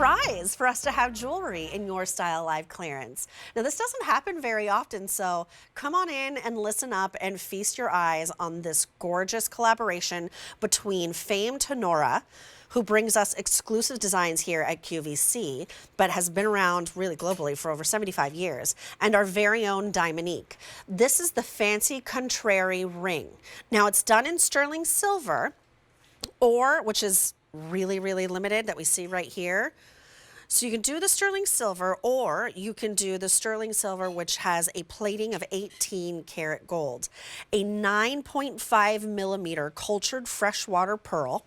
prize for us to have jewelry in your Style Live clearance. Now, this doesn't happen very often, so come on in and listen up and feast your eyes on this gorgeous collaboration between famed Honora, who brings us exclusive designs here at QVC, but has been around really globally for over 75 years, and our very own Diamonique. This is the fancy Contrarie ring. Now, it's done in sterling silver, which is really, really limited, that we see right here. So you can do the sterling silver, or you can do the sterling silver, which has a plating of 18 karat gold, a 9.5 millimeter cultured freshwater pearl,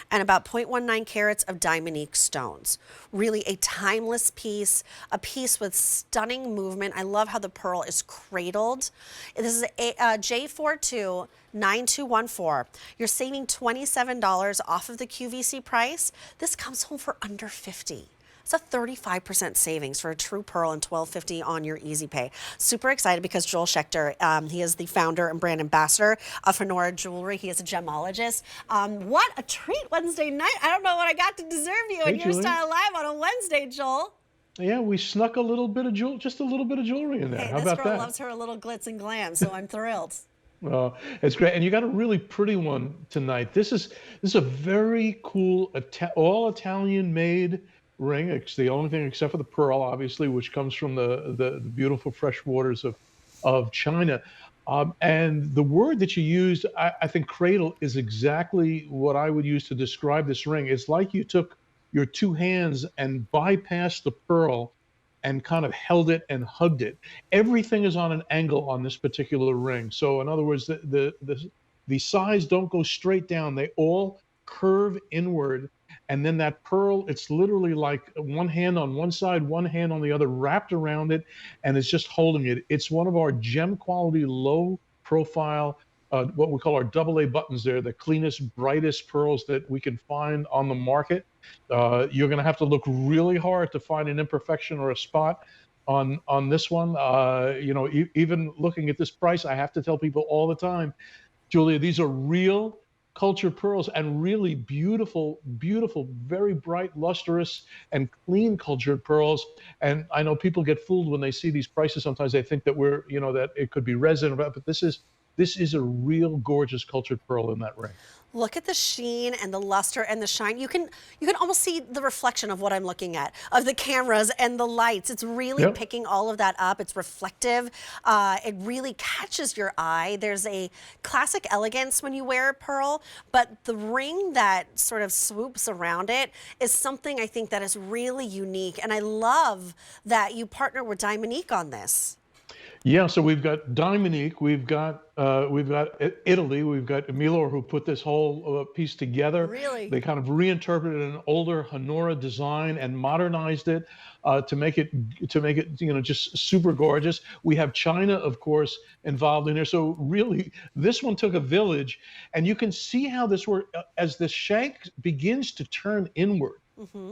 and about 0.19 carats of Diamonique stones. Really a timeless piece, a piece with stunning movement. I love how the pearl is cradled. This is a J429214. You're saving $27 off of the QVC price. This comes home for under $50. It's a 35% savings for a true pearl and $12.50 on your Easy Pay. Super excited because Joel Schechter, he is the founder and brand ambassador of Honora Jewelry. He is a gemologist. What a treat Wednesday night. I don't know what I got to deserve you Hey, in your Julie. Style Live on a Wednesday, Joel. Yeah, we snuck a little bit of just a little bit of jewelry in there. Hey, How this about girl that? loves her a little glitz and glam, so I'm thrilled. It's great, and you got a really pretty one tonight. This is a very cool all Italian-made ring. It's the only thing except for the pearl, obviously, which comes from the beautiful fresh waters of China. And the word that you used, I think cradle is exactly what I would use to describe this ring. It's like you took your two hands and bypassed the pearl and kind of held it and hugged it. Everything is on an angle on this particular ring. So in other words, the sides don't go straight down. They all curve inward. And then that pearl, it's literally like one hand on one side, one hand on the other, wrapped around it, and it's just holding it. It's one of our gem quality, low profile, what we call our AA buttons. They're the cleanest, brightest pearls that we can find on the market. You're going to have to look really hard to find an imperfection or a spot on this one. Even looking at this price, I have to tell people all the time, Julia, these are real cultured pearls and really beautiful, beautiful, very bright, lustrous, and clean cultured pearls. And I know people get fooled when they see these prices. Sometimes they think that that it could be resin, but this is a real gorgeous cultured pearl in that ring. Look at the sheen and the luster and the shine. You can almost see the reflection of what I'm looking at, of the cameras and the lights. It's really picking all of that up. It's reflective. It really catches your eye. There's a classic elegance when you wear a pearl, but the ring that sort of swoops around it is something I think that is really unique. And I love that you partner with Diamonique on this. Yeah, so we've got Diamonique, we've got Italy, we've got Emilio who put this whole piece together. Really? They kind of reinterpreted an older Honora design and modernized it to make it just super gorgeous. We have China, of course, involved in there. So really, this one took a village, and you can see how this works as the shank begins to turn inward.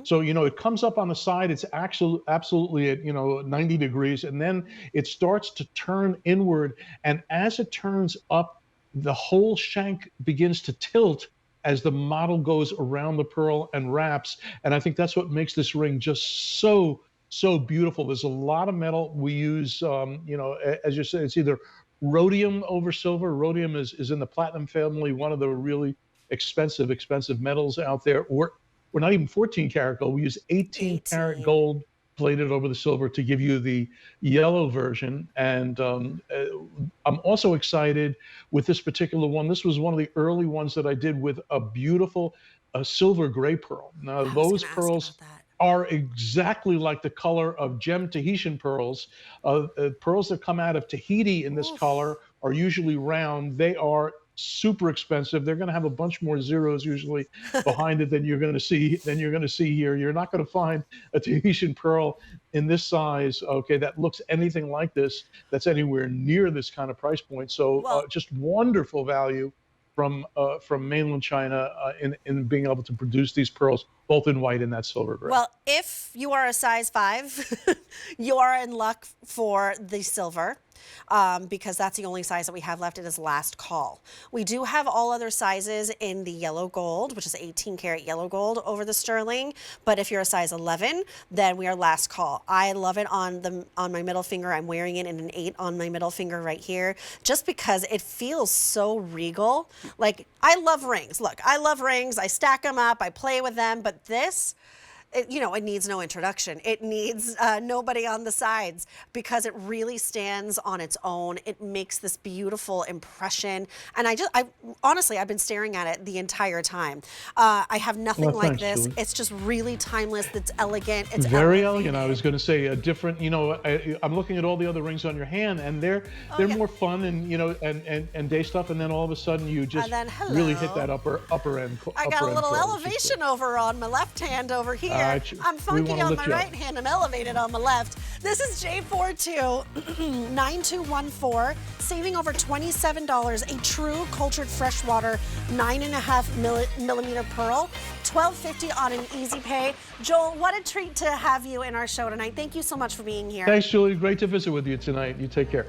So, it comes up on the side, it's absolutely at, 90 degrees, and then it starts to turn inward. And as it turns up, the whole shank begins to tilt as the model goes around the pearl and wraps. And I think that's what makes this ring just so, so beautiful. There's a lot of metal. We use, as you said, it's either rhodium over silver. Rhodium is in the platinum family, one of the really expensive metals out there. We're not even 14 karat gold. We use 18 karat gold plated over the silver to give you the yellow version. And I'm also excited with this particular one. This was one of the early ones that I did with a beautiful silver gray pearl. Now, those pearls are exactly like the color of gem Tahitian pearls. Pearls that come out of Tahiti in this color are usually round. They are super expensive. They're going to have a bunch more zeros usually behind it than you're going to see here. You're not going to find a Tahitian pearl in this size, okay, that looks anything like this, that's anywhere near this kind of price point. So just wonderful value from mainland China in being able to produce these pearls both in white and that silver gray. Well, if you are a size 5, you are in luck for the silver. because that's the only size that we have left. It is last call. We do have all other sizes in the yellow gold, which is 18 karat yellow gold over the sterling. But if you're a size 11, then we are last call. I love it on my middle finger. I'm wearing it in an 8 on my middle finger right here, just because it feels so regal. Like, I love rings. Look, I love rings. I stack them up. I play with them. But this, it needs no introduction. It needs nobody on the sides, because it really stands on its own. It makes this beautiful impression. And honestly, I've been staring at it the entire time. I have nothing Well, like thanks, this. Julie. It's just really timeless. It's elegant. It's Very elevated. elegant. I was going to say a different. I'm looking at all the other rings on your hand, and they're yeah. more fun and day stuff. And then all of a sudden, you just then, really hit hello. that upper end. I got a little elevation over on my left hand over here. I'm we funky wanna on lift my you up. right hand. I'm elevated on my left. This is J429214, saving over $27. A true cultured freshwater 9.5 millimeter pearl, $12.50 on an easy pay. Joel, what a treat to have you in our show tonight. Thank you so much for being here. Thanks, Julie. Great to visit with you tonight. You take care.